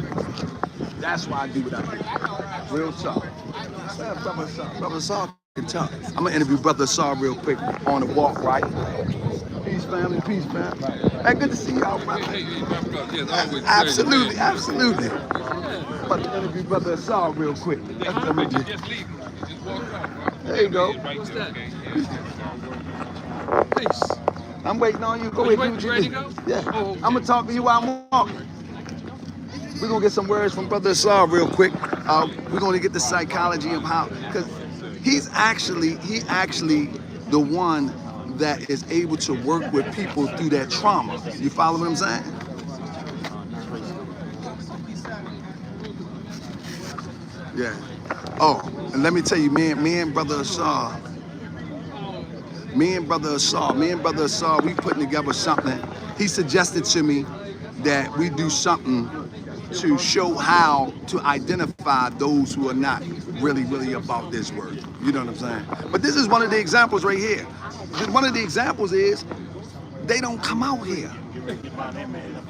That's why I do what I do. Real talk. Brother Saw can talk. I'm gonna interview Brother Saw real quick on the walk, right? Peace, family. Peace, family. Hey, good to see y'all, brother. Absolutely, absolutely. I'm about to interview Brother Saw real quick. There you go. What's that? Peace. I'm waiting on you. Go ahead, do what you do. Yeah. Oh, okay. I'm gonna talk to you while I'm walking. We're gonna get some words from Brother Saw real quick. We're gonna get the psychology of how, because he actually the one that is able to work with people through that trauma. You follow what I'm saying? Yeah. Oh, and let me tell you, me and Brother Saw, we putting together something. He suggested to me that we do something to show how to identify those who are not really about this work. You know what I'm saying? But this is one of the examples right here. One of the examples is they don't come out here.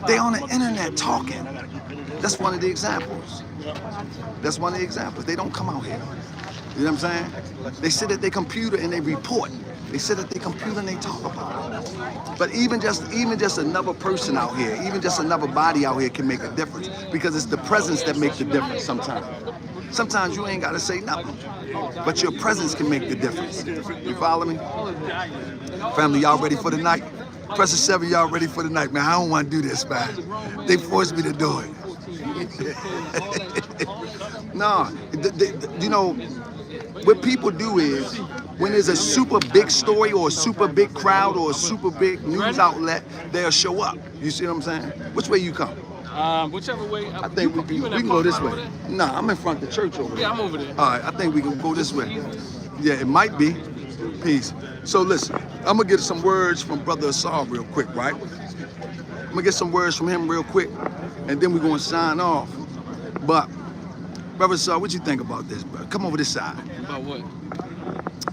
They on the internet talking. That's one of the examples. That's one of the examples. They don't come out here. You know what I'm saying? They sit at their computer and they report. They sit at their computer and they talk about it. But even just another person out here, even just another body out here can make a difference, because it's the presence that makes the difference sometimes. Sometimes you ain't gotta say nothing, but your presence can make the difference. You follow me? Family, y'all ready for the night? Press 7, y'all ready for the night, man. I don't want to do this, man. They forced me to do it. Nah, you know, what people do is, when there's a super big story or a super big crowd or a super big news outlet, they'll show up. You see what I'm saying? Which way you come? Whichever way. I think we can go this way. Nah, I'm in front of the church over there. Yeah, I'm over there. All right, I think we can go this way. Yeah, it might be. Peace. So listen, I'm gonna get some words from Brother Saw real quick, right? I'm gonna get some words from him real quick, and then we're gonna sign off. But Brother Saw, what you think about this, bro? Come over this side. About what?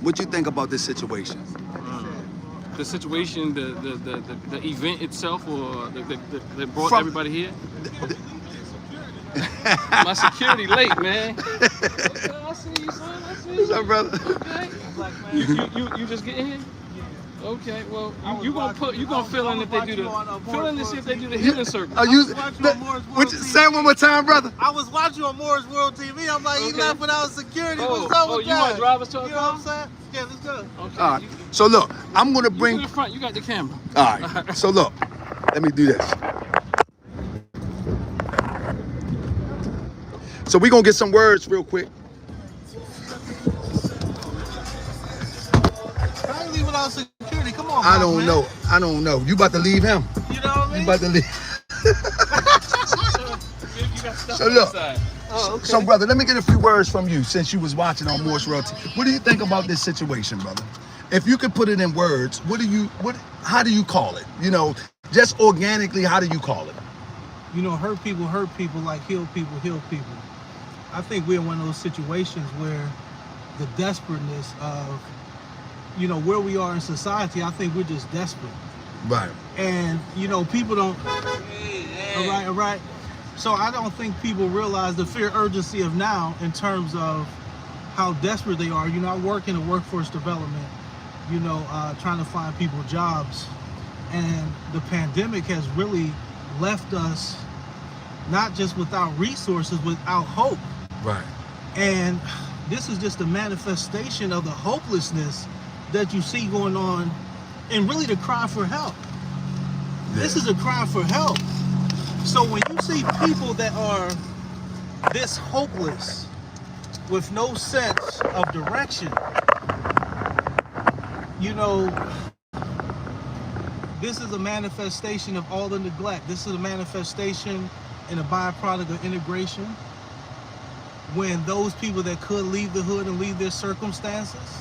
What you think about this situation? The situation, the event itself, or that brought everybody here? My security late, man. I see you, son. I see you. What's up, brother? Okay. You just getting here? Okay, well, you gonna fill in if they do the see if they do the healing circle. Say it one more time, brother. I was watching on Moore's World TV. I'm like, he left without security. What's up with you that? want to drive us to a car? You know what I'm saying? Yeah, let's go. Okay. All right. So look, I'm gonna bring. You in the front. You got the camera. All right. So look, let me do this. So we're gonna get some words real quick. How you leave without security? Come on, I don't know. You about to leave him? You know what I mean? You about to leave? So look. So brother, let me get a few words from you since you was watching on Moore's World TV. What do you think about this situation, brother? If you could put it in words, how do you call it? You know, just organically, how do you call it? You know, hurt people, like heal people, heal people. I think we're in one of those situations where the desperateness of, you know, where we are in society, I think we're just desperate. Right. And, you know, people don't, all right. So I don't think people realize the fear urgency of now in terms of how desperate they are. You know, I work in the workforce development, you know, trying to find people jobs. And the pandemic has really left us not just without resources, without hope. Right. And this is just a manifestation of the hopelessness that you see going on, and really the cry for help. Yeah. This is a cry for help. So when you see people that are this hopeless with no sense of direction, you know, This is a manifestation of all the neglect. This is a manifestation and a byproduct of integration. When those people that could leave the hood and leave their circumstances,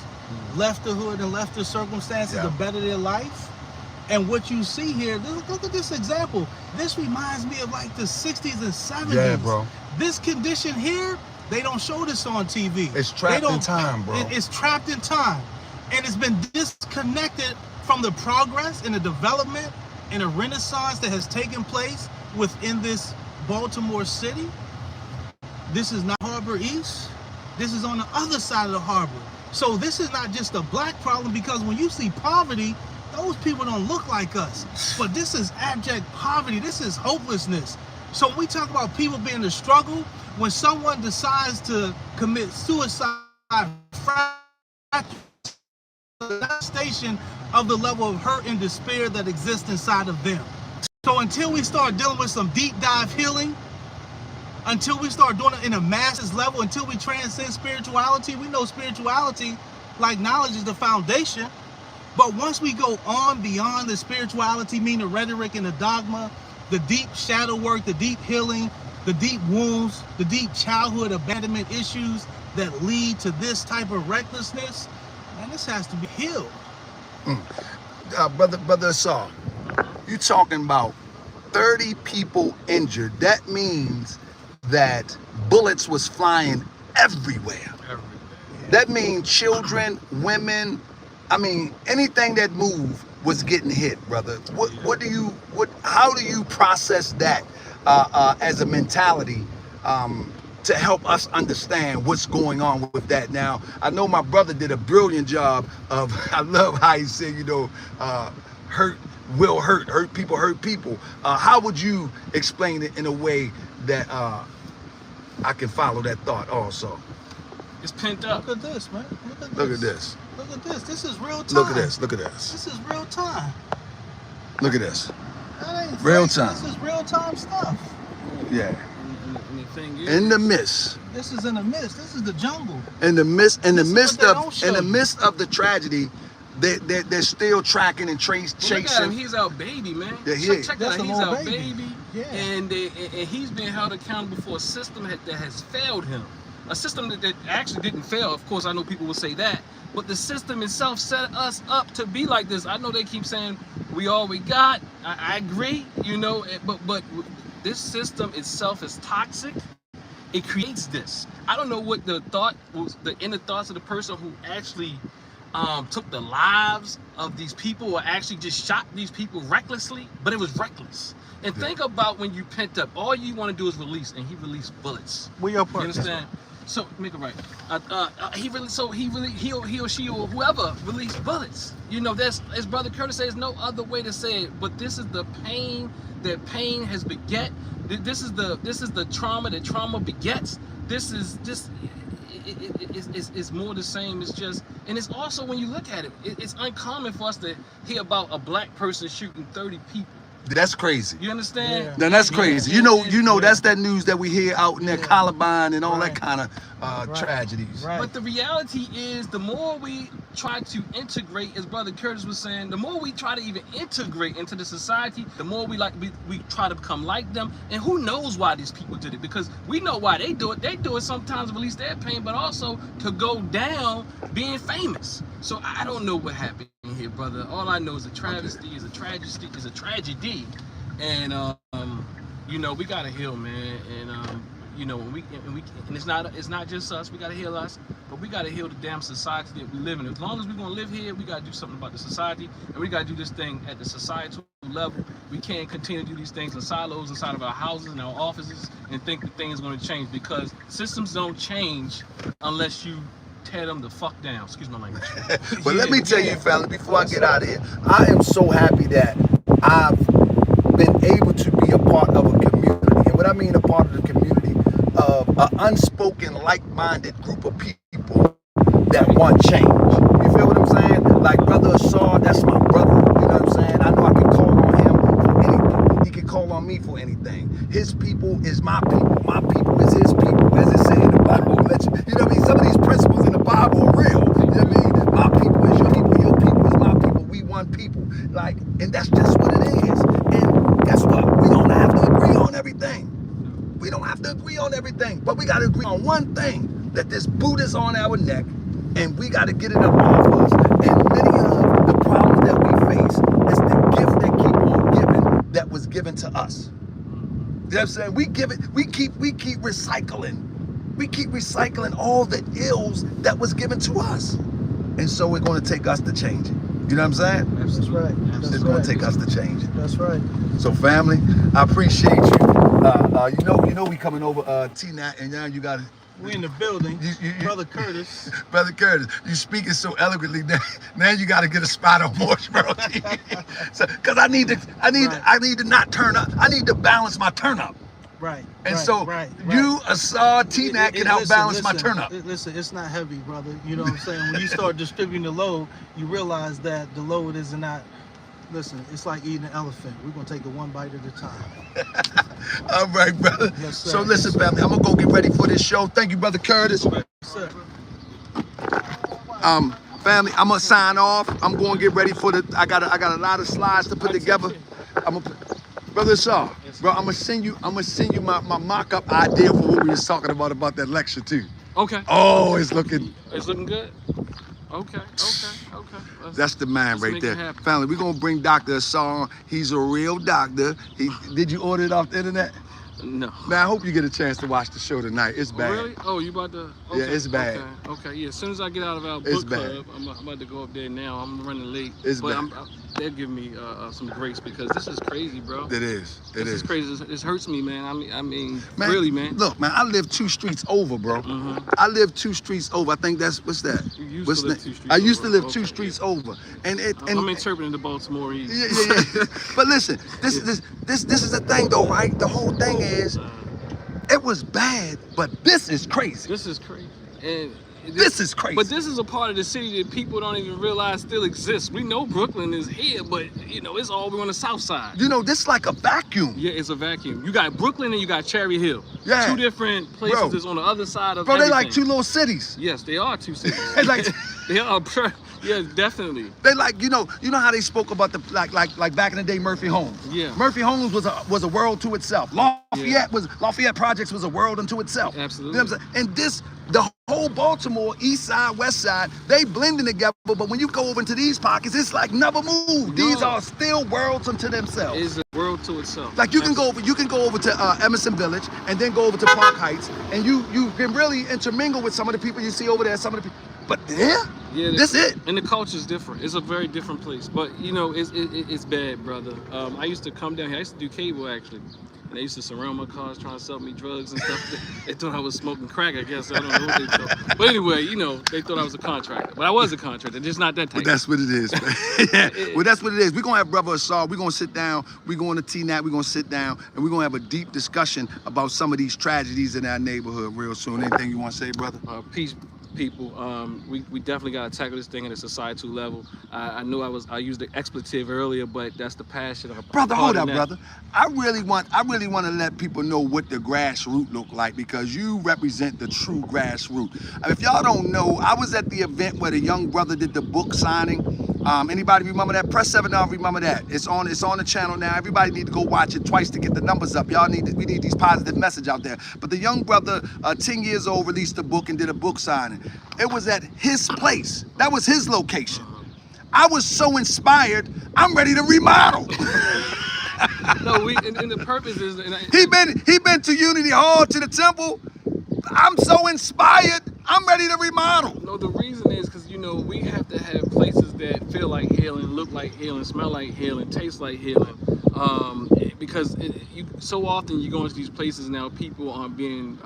left the hood and left their circumstances to better their life. And what you see here, look at this example. This reminds me of like the 60s and 70s. Yeah, bro. This condition here, they don't show this on TV. It's trapped in time, bro. It's trapped in time. And it's been disconnected from the progress and the development and the renaissance that has taken place within this Baltimore city. This is not Harbor East. This is on the other side of the harbor. So this is not just a black problem, because when you see poverty, those people don't look like us. But this is abject poverty. This is hopelessness. So when we talk about people being in the struggle, when someone decides to commit suicide, station of the level of hurt and despair that exists inside of them. So until we start dealing with some deep dive healing, until we start doing it in a masses level, until we transcend spirituality, we know spirituality, like knowledge, is the foundation. But once we go on beyond the spirituality, meaning the rhetoric and the dogma, the deep shadow work, the deep healing, the deep wounds, the deep childhood abandonment issues that lead to this type of recklessness, man, this has to be healed. Brother Asar, you talking about 30 people injured. That means that bullets was flying everywhere. That means children, women, I mean, anything that moved was getting hit, brother. How do you process that as a mentality to help us understand what's going on with that? Now, I know my brother did a brilliant job of, I love how he said, you know, hurt will hurt people hurt people. How would you explain it in a way that I can follow that thought also? It's pent up. Look at this, man. Look at this. Look at this. This is real time. Look at this. Look at this. This is real time. Look at this. That ain't Real fake. time. This is real time stuff. Yeah. And the thing is, In the midst. This is in the midst. This is the jungle. In the midst of show in the you. midst of the tragedy, they're still tracking and look at him. chasing. He's our baby, man. Yeah, he check is. that That's out. the He's little our baby. baby. Yeah. And he's been held accountable for a system that has failed him. A system that actually didn't fail. Of course, I know people will say that. But the system itself set us up to be like this. I know they keep saying we all we got. I agree, you know, but this system itself is toxic. It creates this. I don't know what the thought was, the inner thoughts of the person who actually took the lives of these people, or actually just shot these people recklessly, but it was reckless. And think about when you pent up, all you want to do is release, and he released bullets. Where your You part? understand? So make it right. He or she or whoever released bullets. You know, that's, as Brother Curtis says, no other way to say it. But this is the pain that pain has beget. This is the trauma that trauma begets. This is just it's more the same. It's just, and it's also, when you look at it, it's uncommon for us to hear about a black person shooting 30 people. That's crazy. You understand? Yeah. Then that's crazy. You know, that's that news that we hear out in that Columbine and all that kind of tragedies. Right. But the reality is, the more we try to integrate, as Brother Curtis was saying, the more we try to even integrate into the society, the more we try to become like them. And who knows why these people did it? Because we know why they do it. They do it sometimes to release their pain, but also to go down being famous. So I don't know what happened here, brother. All I know is a travesty, is a tragedy, and you know, we gotta heal, man. And you know, and it's not just us. We gotta heal us, but we gotta heal the damn society that we live in. As long as we're gonna live here, we gotta do something about the society, and we gotta do this thing at the societal level. We can't continue to do these things in silos inside of our houses and our offices and think the thing is gonna change, because systems don't change unless you tear them the fuck down. Excuse my language. But let me tell you, fella, before I get out of here, I am so happy that I've been able to be a part of a community. And what I mean a part of the community, of an unspoken, like-minded group of people that want change. You feel what I'm saying? Like Brother Asar, that's my brother. You know what I'm saying? I know I can call on him for anything. He can call on me for anything. His people is my people. My people is his people, as it said in the Bible. You know what I mean? Some of these principles in the Bible are real. You know what I mean? My people is your people is my people. We one people. Like, and that's just everything, but we got to agree on one thing, that this boot is on our neck, and we got to get it up off us. And many of the problems that we face is the gift that keep on giving that was given to us. You know what I'm saying? We give it, we keep recycling. We keep recycling all the ills that was given to us. And so we're going to take us to change it. You know what I'm saying? That's right. It's going to take us to change it. That's right. So family, I appreciate you. You know we coming over T-Nat, and now you got to. We in the building, Brother Curtis. Brother Curtis, you speaking so eloquently. Now you got to get a spot on Morrisboro TV. So, cause I need to not turn up. I need to balance my turn up. Right. And right, so right. you, Asar, T-Nat can help balance my turn up. Listen, it's not heavy, brother. You know what I'm saying? When you start distributing the load, you realize that the load is not. Listen, it's like eating an elephant. We're gonna take it one bite at a time. All right, brother. Yes, sir. So listen, family, I'm gonna go get ready for this show. Thank you, Brother Curtis. Yes, sir. Family, I'm gonna sign off. I'm gonna get ready for the. I got a lot of slides to put together. Brother Asar, bro, I'm gonna send you my mock-up idea for what we was talking about that lecture too. Okay. Oh, it's looking good. Okay. That's the man right there. Family, we're gonna bring Dr. Asar on. He's a real doctor. Did you order it off the internet? No. Man, I hope you get a chance to watch the show tonight. It's bad. Oh, really? Oh, you about to? Okay. Yeah, it's bad. Okay. Yeah. As soon as I get out of our book club, I'm about to go up there now. I'm running late. It's bad. They'll give me some grace because this is crazy, bro. It is. This is crazy. This hurts me, man. I mean, man, really, man. Look, man, I live 2 streets over, bro. Mm-hmm. I live 2 streets over. I think that's what's that? You used to live 2 streets I used to live over. 2 streets over, and I'm interpreting the Baltimore East. Yeah. But listen, this is the thing, though, right? The whole thing is, it was bad, but this is crazy. This is crazy, and this is crazy. But this is a part of the city that people don't even realize still exists. We know Brooklyn is here, but it's all on the south side. This is like a vacuum. Yeah, it's a vacuum. You got Brooklyn and you got Cherry Hill. Yeah. 2 different places that's on the other side of everything. They like 2 everything. little cities. Yes, they are 2 cities. Like they are. Yeah, definitely. They like you know how they spoke about the like back in the day Murphy Homes. Yeah. Murphy Homes was a world to itself. Lafayette Projects was a world unto itself. Absolutely. You know what I'm saying? And the whole Baltimore, east side, west side, they blending together. But when you go over into these pockets, it's like never moved. These are still worlds unto themselves. It's a world to itself. Like you can go over to Emerson Village and then go over to Park Heights, and you can really intermingle with some of the people you see over there. Some of the people, but this it. And the culture is different. It's a very different place. But it's bad, brother. I used to come down here. I used to do cable actually. And they used to surround my cars trying to sell me drugs and stuff. They thought I was smoking crack, I guess. I don't know what they thought. But anyway, they thought I was a contractor. But I was a contractor, just not that type. But that's what it is, man. Yeah. Well, that's what it is. We're going to have Brother Asar. We're going to sit down. We're going to T-Nat. We're going to sit down. And we're going to have a deep discussion about some of these tragedies in our neighborhood real soon. Anything you want to say, brother? Peace, people. We definitely got to tackle this thing at a societal level. I know I used the expletive earlier, but that's the passion of brother. Hold up, brother. I really want to let people know what the grassroots look like, because you represent the true grassroots. If y'all don't know, I was at the event where the young brother did the book signing. Anybody remember that? Press 7 now, remember that. It's on the channel now. Everybody need to go watch it twice to get the numbers up. We need these positive message out there. But the young brother, 10 years old, released a book and did a book signing. It was at his place. That was his location. I was so inspired, I'm ready to remodel. No, and the purpose is... He been to Unity Hall, to the temple. I'm so inspired, I'm ready to remodel. No, the reason is because, we have to have places that feel like healing, look like healing, smell like healing, taste like healing. Because so often you go into these places now, people aren't being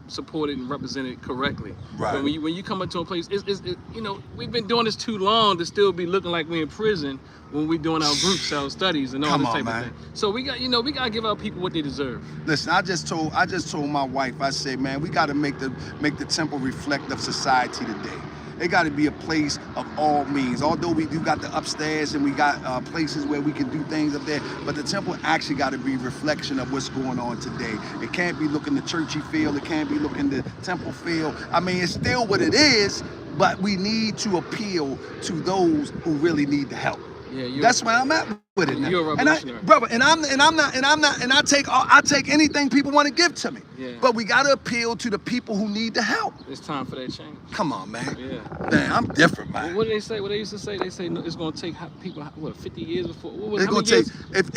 supported and represented correctly. Right. But when you come into a place, we've been doing this too long to still be looking like we're in prison when we're doing our group cell studies and all this type of thing. So we got to give our people what they deserve. Listen, I just told my wife, I said, man, we got to make the temple reflect of society today. It got to be a place of all means. Although we do got the upstairs and we got places where we can do things up there, but the temple actually got to be a reflection of what's going on today. It can't be looking the churchy feel. It can't be looking the temple feel. I mean, it's still what it is, but we need to appeal to those who really need the help. Yeah, that's where I'm at with it now. You're a revolutionary. And I take anything people want to give to me. Yeah. But we got to appeal to the people who need the help. It's time for that change. Come on, man. Yeah. Man, I'm different, man. What do they say? What they used to say? They say no, it's gonna take people, what, 50 years before? It's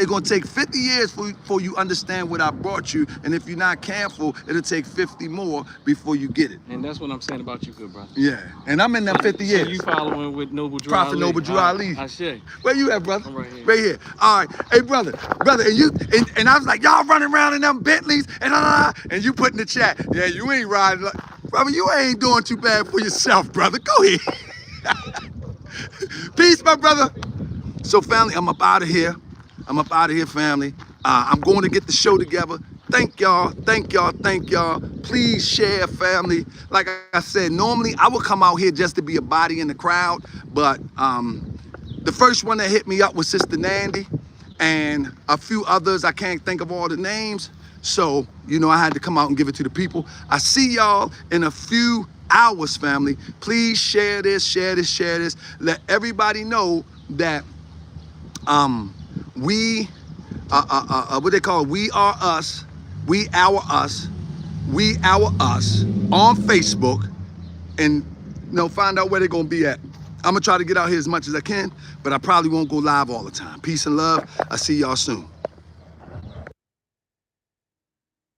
gonna take 50 years for you understand what I brought you, and if you're not careful, it'll take 50 more before you get it. And that's what I'm saying about you, good brother. Yeah, and I'm in that 50 years. So you following with Noble Drew Prophet Ali. Noble Drew Ali. I say. Where you at, brother? I'm right here. Right here. All right. Hey, brother, and I was like, y'all running around in them Bentleys and you put in the chat, yeah, you ain't riding. Brother, you ain't doing too bad for yourself, brother. Go ahead. Peace, my brother. So, family, I'm up out of here. I'm up out of here, family. I'm going to get the show together. Thank y'all. Thank y'all. Thank y'all. Please share, family. Like I said, normally I would come out here just to be a body in the crowd, but the first one that hit me up was Sister Nandy and a few others. I can't think of all the names. So, you know, I had to come out and give it to the people. I see y'all in a few hours, family. Please share this, share this, share this. Let everybody know that we, what they call it, we are us, we our us, we our us on Facebook, and you know, find out where they're gonna be at. I'm gonna try to get out here as much as I can, but I probably won't go live all the time. Peace and love. I'll see y'all soon.